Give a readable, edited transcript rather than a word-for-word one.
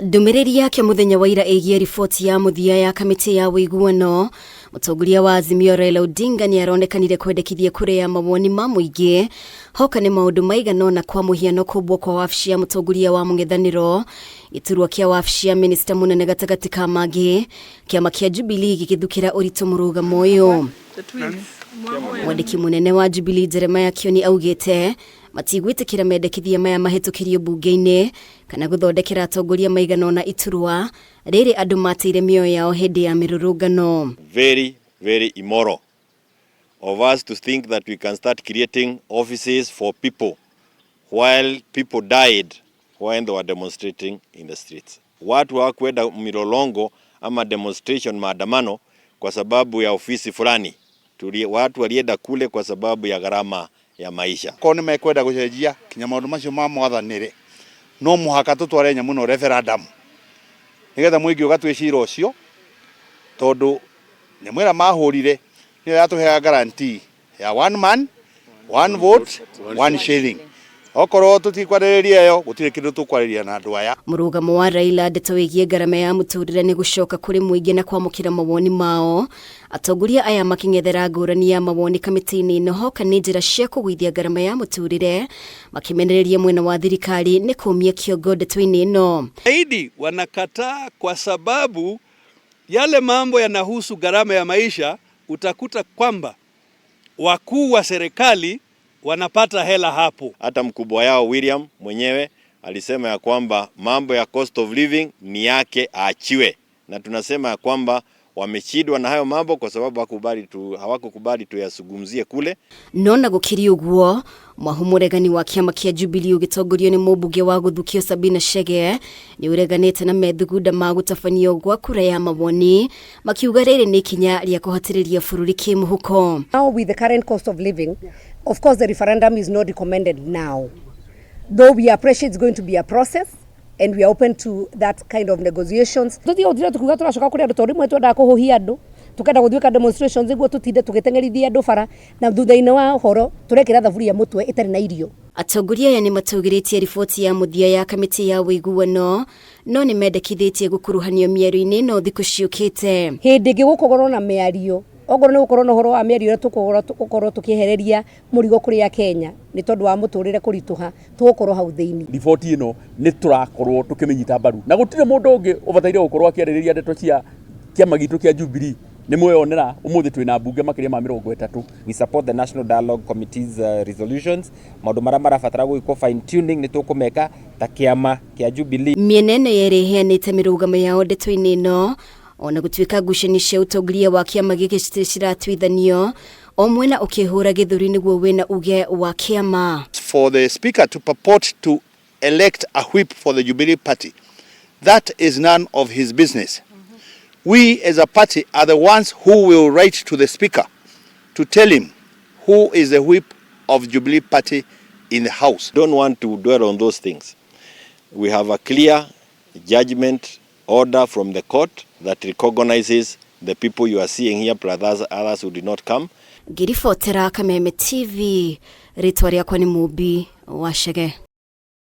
Ndumiriri yake muthenya wa ira igie riboti ya muthia ya kamiti ya uiguano, mutongoria wa Azimio Raila Odinga ni aronekanire kwendekithia kura ya mawoni ma muingi hoka ni maundu maigana na kwa muhiano kubwo kwa wabici ya mutongoria wa mung'ethaniro iturwa kia wabici ya minista munene gatagati ka magi kiama kia Jubilee gikithukira uritu murugamo uyu. Mwandiki munene wa Jubilee Kioni augite matigwitikira mendekithia maya mahitukirio mbunge-ini kana guthondekera atongoria maigana na iturwa riri andu matire mioyo yao hindi ya mirurungano. Very immoral of us to think that we can start creating offices for people while people died when they were demonstrating in the streets. Watu hawakwenda milolongo ama demonstration maandamano kwa sababu ya ofisi fulani. Watu walienda kule kwa sababu ya gharama ya maisha. Kone mekwenda gucenjia kinya maundu macio ma mwathanire no muhaka tutware nyamu no referendum nigetha muingi ugatwicira ucio tondu nyamwira mahurire niyo yatuhea guarantee ya one man one vote one shilling. Okoro tutikwaririria yo gutire kindu tukwariria na andu aya. Murugamo wa Raila ndetowigie garama ya muturire ni gucoka kuri muingi na kwamukira mawoni mao. Atongoria aya making'ethera ngurani ya mawoni kamiti-ini no hoka ni njira cia kugwithia garama ya muturire makimenereria mwena wa thirikari ni kumia kiongo ndeto-ini ino. Zaidi wanakataa kwa sababu yale mambo yanahusu gharama ya maisha. Utakuta kwamba wakuu wa serikali wanapata hela hapo. Hata mkubwa yao William mwenyewe alisema ya kwamba mambo ya cost of living ni yake aachiwe, na tunasema ya kwamba wamechidwa na hayo mambo kwa sababu hawakukubali tuyasugumzie kule. Nona gukiri uguo MWAHU muregani wa kiama kia Jubilee ugitongorio ni mubunge wa guthukio Sabina ni ureganite na methuguda ma gutafanio gwa kura ya mawoni makiuga riri ni kinya ria kuhatiriria bururi kimuhuko. Now with the current cost of living, of course the referendum is not recommended now, though we appreciate it's going to be a process and we are open to that kind of negotiations. Tuthio ndira tukuga turacoka kuri andu rimwe twenda kuhuhia andu tukenda guthiuka demonstrations iguo tutinde tugitengerithia andu bara na thutha-ini wa horo turekira thaburia mutwe itari na irio. Atongoria ya ni matugiritie riboti ya muthia ya kamiti ya uiguano no ni mendekithitie gukuruhanio miario-ini no thiku ciukite. Hindi ingi gukorwo na miario ogoro ni gukorwo na horo wa miario tukorwo tukihereria murigo kuri ya Kenya ni tondu wa muturire kurituha tukorwo hau thiini. Riboti ino ni turakorwo tukimenyita mbaru na gutire mundu ungi ubataire gukorwo akiaririria ndeto cia kiama gitu kia Jubilee ni mweyonera umuthi twina mbunge makiria ma 30. We support the National Dialogue Committee's resolutions. Maundu maria marabatara gwiko fine tuning ni tukumeka ta kiama kia Jubilee. Mienene yeri heanite mirugamo yao ndeto-ini ino ona gutwika ngucanio cia utongoria wa kiama giki ciratwithanio o Mwena ukihura githuri niguo wina uge wa kiama. For the speaker to purport to elect a whip for the Jubilee party, that is none of his business. We as a party are the ones who will write to the speaker to tell him who is the whip of Jubilee party in the house. Don't want to dwell on those things. We have a clear judgment order from the court that recognizes the people you are seeing here plus others who did not come. Girifotera Kameme TV, ritwa riakwa ni Mubi wa Shege.